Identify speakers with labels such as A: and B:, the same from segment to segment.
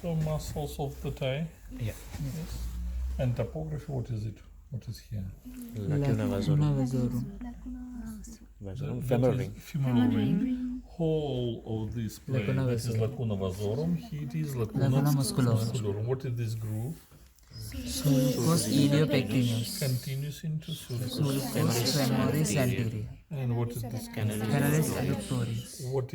A: also muscles of the thigh.
B: Yeah.
A: Yes. And topography, what is it? What is here?
B: Lacuna vasorum.
A: That
B: Femoral
A: is
B: ring.
A: femoral ring. Whole of this plane,
C: Lacuna
A: that is
C: vasorum.
A: lacuna vasorum. Here it is lacuna
C: Lacuna musculorum.
A: musculorum. What is this groove?
C: Sulcus iliopectineus.
A: Continues into sulcus.
C: Sulcus femoris anterior.
A: And what is this?
C: Canalis adductoris.
A: What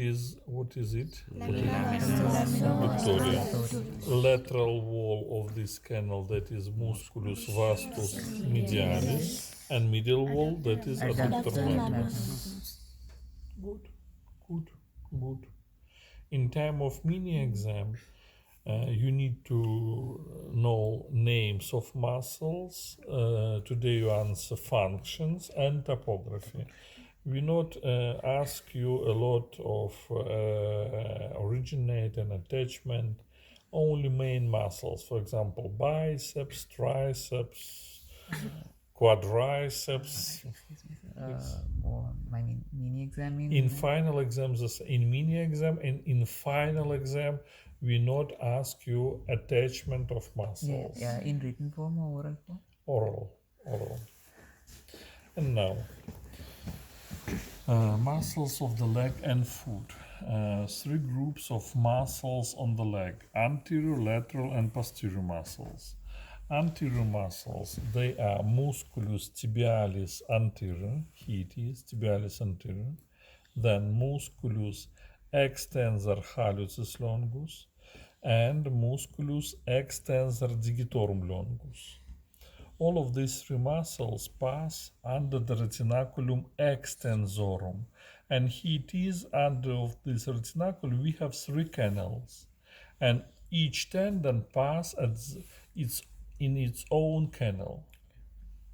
A: is it?
C: Lamina
A: Victoria.
C: adductoris.
A: Lateral wall of this canal, that is musculus vastus medialis, and middle wall, that is adductor magnus. Good. In time of mini exam, you need to know names of muscles. Today you answer functions and topography. We not ask you a lot of originate and attachment, only main muscles. For example, biceps, triceps, quadriceps.
C: My mini exam
A: In final exams, in mini exam and in final exam, we not ask you attachment of muscles.
C: Yeah, in written form or oral form?
A: Oral. And now, muscles of the leg and foot. Three groups of muscles on the leg: anterior, lateral, and posterior muscles. Anterior muscles, they are musculus tibialis anterior, here it is, tibialis anterior, then musculus extensor hallucis longus, and musculus extensor digitorum longus. All of these three muscles pass under the retinaculum extensorum, and here it is, under this retinaculum we have three canals, and each tendon pass in its own canal.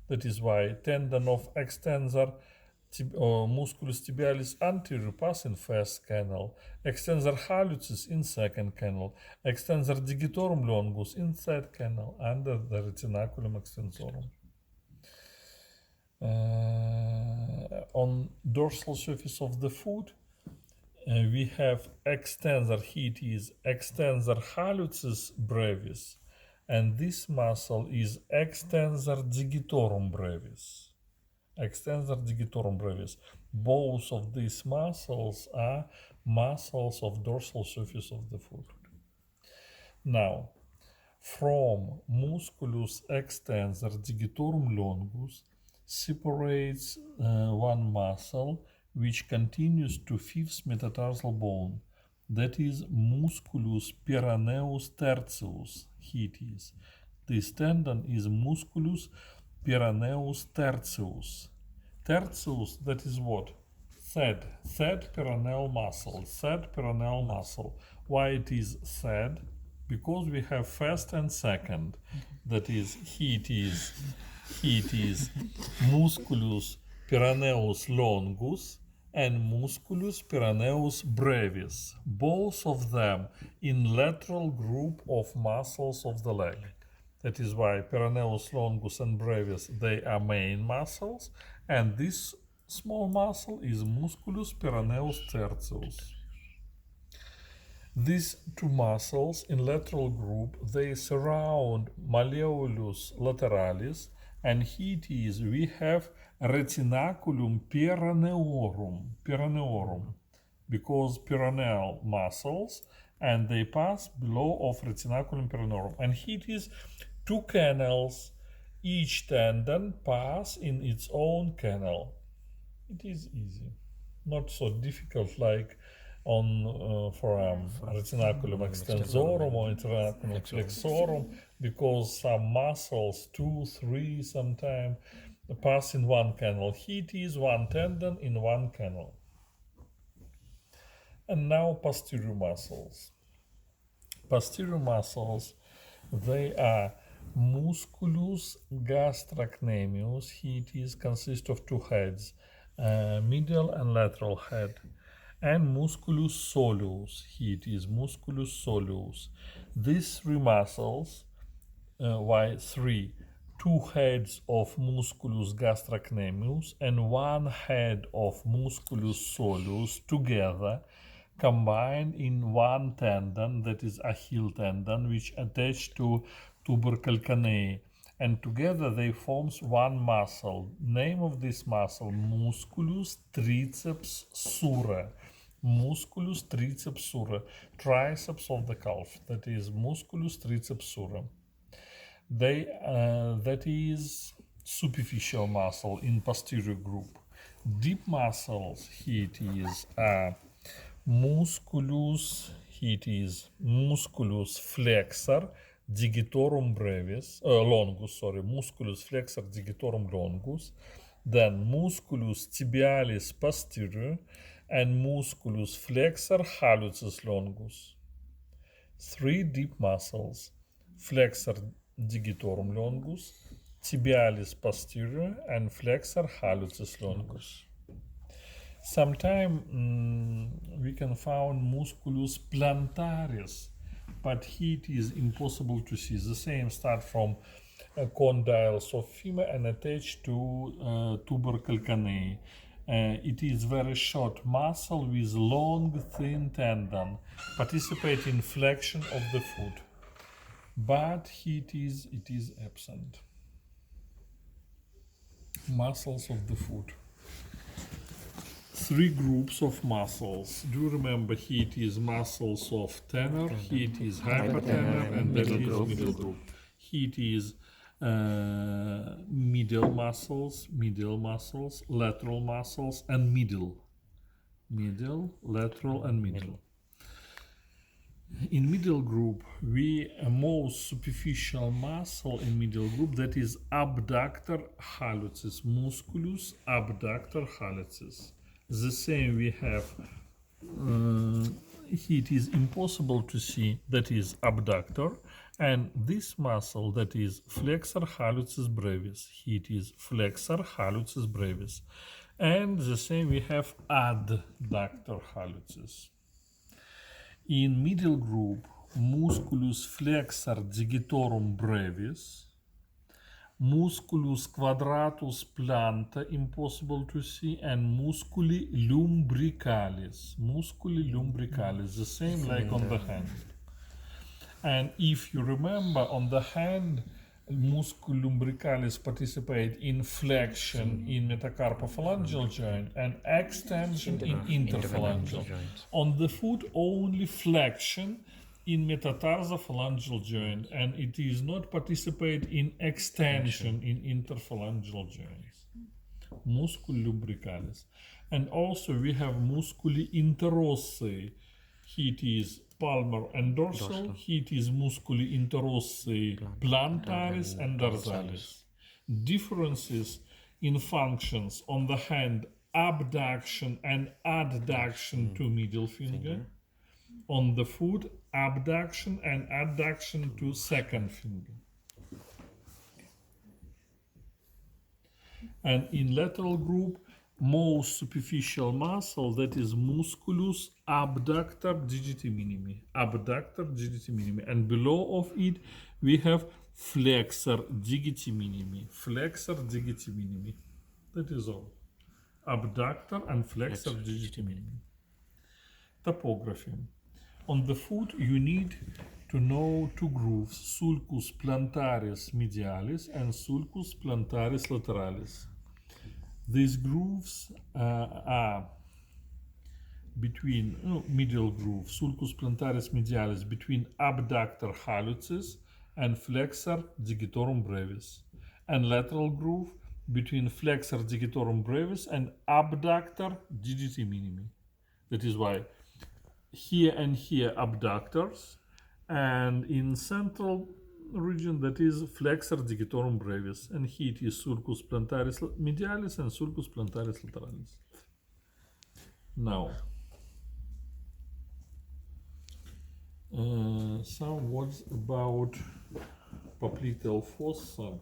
A: That is why tendon of extensor musculus tibialis anterior pass in first canal, extensor hallucis in second canal, extensor digitorum longus in third canal under the retinaculum extensorum. On dorsal surface of the foot, we have extensor, here it is, extensor hallucis brevis, and this muscle is extensor digitorum brevis. Extensor digitorum brevis. Both of these muscles are muscles of dorsal surface of the foot. Now, from musculus extensor digitorum longus separates one muscle which continues to fifth metatarsal bone, that is musculus peroneus tertius. Here it is. This tendon is musculus peroneus tertius. Tertius, that is what? Third peroneal muscle. Why it is third? Because we have first and second. That is, here it is musculus peroneus longus and musculus peroneus brevis, both of them in lateral group of muscles of the leg. That is why peroneus longus and brevis, they are main muscles, and this small muscle is musculus peroneus tertius. These two muscles in lateral group, they surround malleolus lateralis, and here it is, we have retinaculum peroneorum, because peroneal muscles, and they pass below of retinaculum peroneorum. And here it is, two canals, each tendon pass in its own canal. It is easy, not so difficult like on retinaculum extensorum or retinaculum flexorum, because some muscles, 2, 3 sometimes, pass in one canal. Here it is, one tendon in one canal. And now posterior muscles. Posterior muscles, they are musculus gastrocnemius. Here it is, consists of two heads, medial and lateral head, and musculus soleus. Here it is, musculus soleus. These three muscles, why three? Two heads of musculus gastrocnemius and one head of musculus soleus together combined in one tendon, that is Achilles tendon, which attached to tubercle canal, and together they forms one muscle. Name of this muscle, musculus triceps sura. Musculus triceps sura, triceps of the calf, that is musculus triceps sura. That is superficial muscle in posterior group. Deep muscles, here it is, musculus, here it is, musculus flexor digitorum brevis, longus, sorry, musculus flexor digitorum longus, then musculus tibialis posterior, and musculus flexor hallucis longus. Three deep muscles, flexor digitorum longus, tibialis posterior, and flexor hallucis longus. Sometimes we can find musculus plantaris, but here it is impossible to see. The same start from condyles of femur and attached to tubercle canal. It is very short muscle with long thin tendon, participate in flexion of the foot, but here it is absent. Muscles of the foot. Three groups of muscles. Do you remember, here it is muscles of tenor, here it is hypertenor, and then it is middle group. Here it is medial muscles, lateral muscles, and middle, lateral, and middle. In middle group, we most superficial muscle in middle group, that is abductor hallucis, musculus abductor hallucis. The same we have, here it is impossible to see, that is abductor, and this muscle, that is flexor hallucis brevis, here it is flexor hallucis brevis, and the same we have adductor hallucis. In middle group, musculus flexor digitorum brevis, musculus quadratus planta, impossible to see, and musculi lumbricalis, the same like on the hand. And if you remember, on the hand, musculus lumbricalis participate in flexion in metacarpophalangeal joint and extension in interphalangeal. On the foot, only flexion in metatarsophalangeal joint, and it is not participate in extension in interphalangeal joints. Musculus lumbricalis. And also we have musculi interossei. Here it is palmar and dorsal. Here it is musculi interossei plantaris and dorsalis. Differences in functions: on the hand, abduction and adduction to middle finger. On the foot, abduction and adduction to second finger. And in lateral group, most superficial muscle, that is musculus abductor digiti minimi, and below of it we have flexor digiti minimi, that is all. Abductor and flexor digiti minimi. Topography. On the foot, you need to know two grooves, sulcus plantaris medialis and sulcus plantaris lateralis. These grooves are between middle groove, sulcus plantaris medialis, between abductor hallucis and flexor digitorum brevis, and lateral groove between flexor digitorum brevis and abductor digiti minimi. That is why here and here abductors, and in central region, that is flexor digitorum brevis, and here it is sulcus plantaris medialis and sulcus plantaris lateralis. Now, some words about popliteal fossa.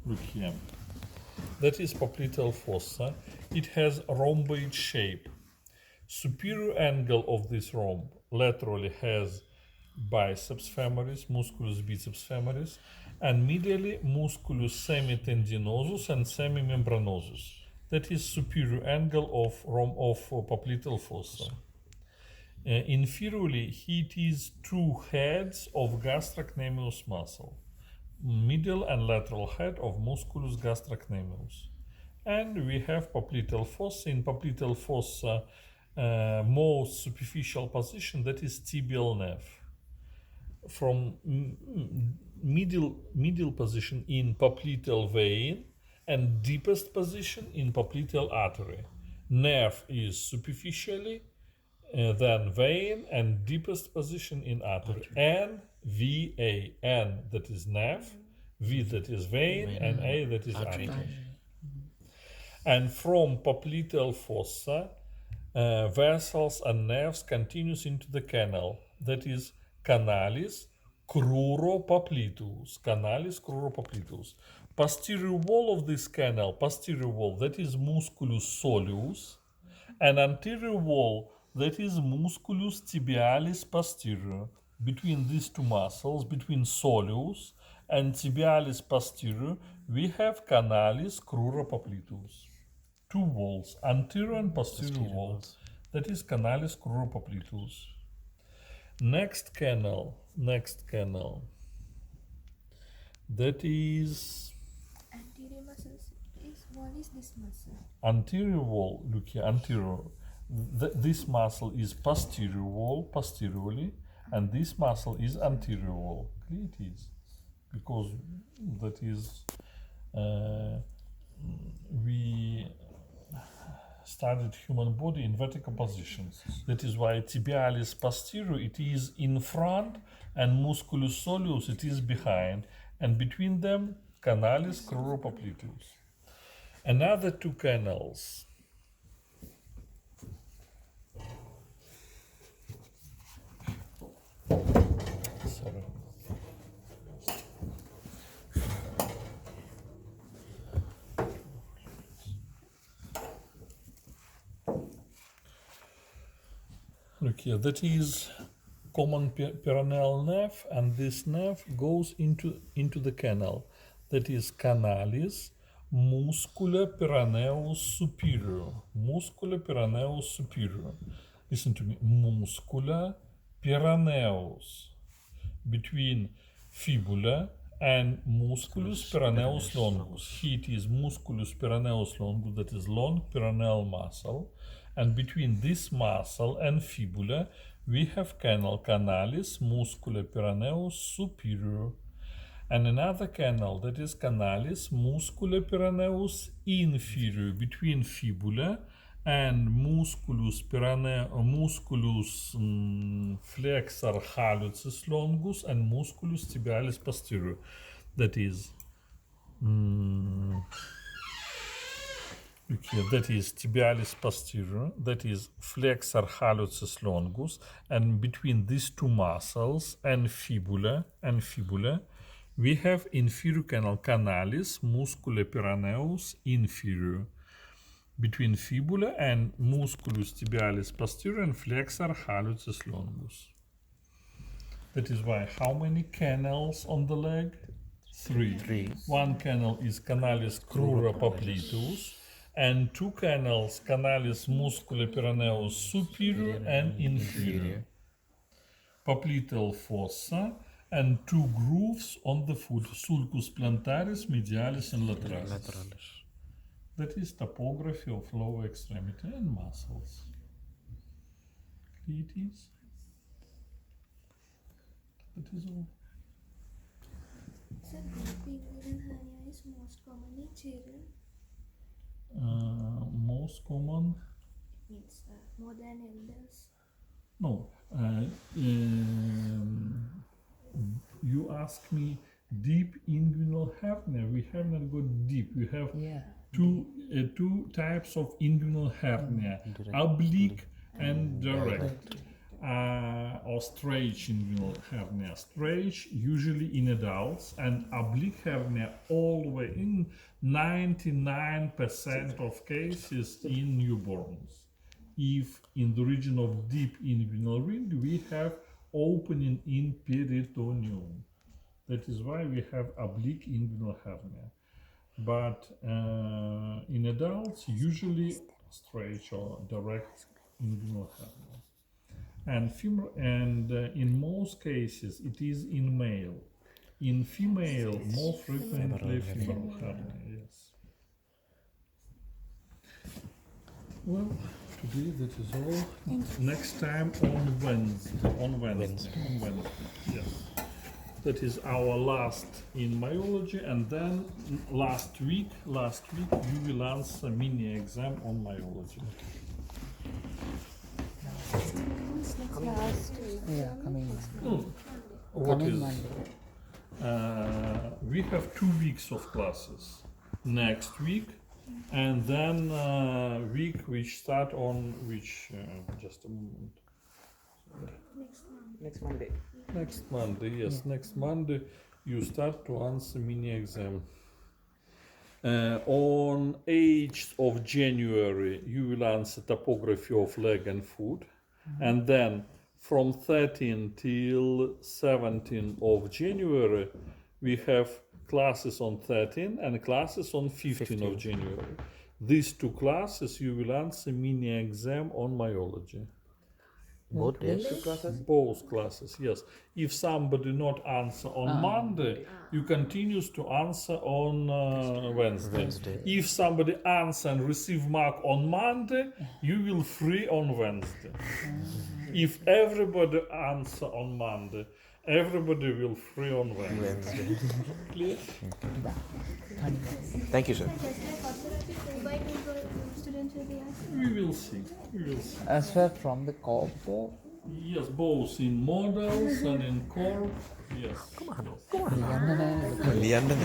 A: Look here. That is popliteal fossa. It has rhomboid shape. Superior angle of this rhomb laterally has biceps femoris, musculus biceps femoris, and medially musculus semitendinosus and semimembranosus. that is superior angle of popliteal fossa. Inferiorly, it is two heads of gastrocnemius muscle, middle and lateral head of musculus gastrocnemius. And we have popliteal fossa. In popliteal fossa, most superficial position, that is tibial nerve. From middle position in popliteal vein and deepest position in popliteal artery. Nerve is superficially, then vein, and deepest position in artery. N, V, A. N, that is nerve, V, that is vein, and A, that is artery. And from popliteal fossa, vessels and nerves continues into the canal, that is canalis cruropopliteus. Canalis cruropopliteus. Posterior wall of this canal, posterior wall, that is musculus soleus, and anterior wall, that is musculus tibialis posterior. Between these two muscles, between soleus and tibialis posterior, we have canalis cruropopliteus. Two walls, anterior and posterior wall, that is canalis cruropopliteus. Next canal, that is
D: Anterior muscles is what is this muscle?
A: anterior wall. Look here, anterior. This muscle is posterior wall, posteriorly, and this muscle is anterior wall. Clear it is, because that is we studied human body in vertical positions. That is why tibialis posterior, it is in front, and musculus soleus, it is behind, and between them canalis cruropopliteus. Another two canals. Sorry. Look here, that is common peroneal nerve, and this nerve goes into the canal. That is canalis muscula peroneus superior. Muscula peroneus superior. Listen to me. Muscula peroneus. Between fibula and musculus peroneus longus. It is musculus peroneus longus, that is long peroneal muscle. And between this muscle and fibula, we have canal canalis muscula peroneus superior. And another canal, that is canalis muscula peroneus inferior, between fibula and musculus flexor hallucis longus and musculus tibialis posterior. That is look here, that is tibialis posterior, that is flexor hallucis longus, and between these two muscles and fibula, we have inferior canal canalis muscula peroneus inferior. Between fibula and musculus tibialis posterior and flexor hallucis longus. That is why how many canals on the leg? Three. One canal is canalis cruropopliteus, and two canals canalis muscula peroneus superior and inferior. Popliteal fossa and two grooves on the foot, sulcus plantaris, medialis and lateralis. That is topography of lower extremity and muscles. It is. That is all.
D: So deep inguinal hernia is most common in children.
A: Most common?
D: Means more than elders.
A: No. You ask me deep inguinal hernia. We have not got deep. We have two types of inguinal hernia: oblique and direct. Or straight inguinal hernia. Straight usually in adults, and oblique hernia always in 99% of cases in newborns. If in the region of deep inguinal ring we have opening in peritoneum. That is why we have oblique inguinal hernia. but in adults usually straight or direct inguinal hernia. And in most cases it is in male. In female, more frequently femoral hernia. Yes. Well, today that is all. Next time on Wednesday. On Wednesday. Yes. That is our last in myology, and then last week you will answer mini exam on myology.
C: Yeah, coming Monday.
A: What
C: Coming
A: is?
C: Monday.
A: We have 2 weeks of classes. Next week, and then week which start on which? Just a moment.
B: Next Monday.
A: Next Monday, yes. Next Monday, you start to answer mini exam. On 8th of January, you will answer topography of leg and foot, and then from 13 till 17 of January, we have classes on 13 and classes on 15 of January. These 2 classes, you will answer mini exam on myology.
B: Both days?
A: Both classes, yes. If somebody not answer on Monday, you continues to answer on Wednesday. If somebody answer and receive mark on Monday, you will free on Wednesday. If everybody answer on Monday, everybody will free on Wednesday. Clear?
B: Thank you, sir.
D: Students will be asked.
A: We will see. We will see.
C: As well from the corpo.
A: Yes, both in models and in core. Yes.
C: Liana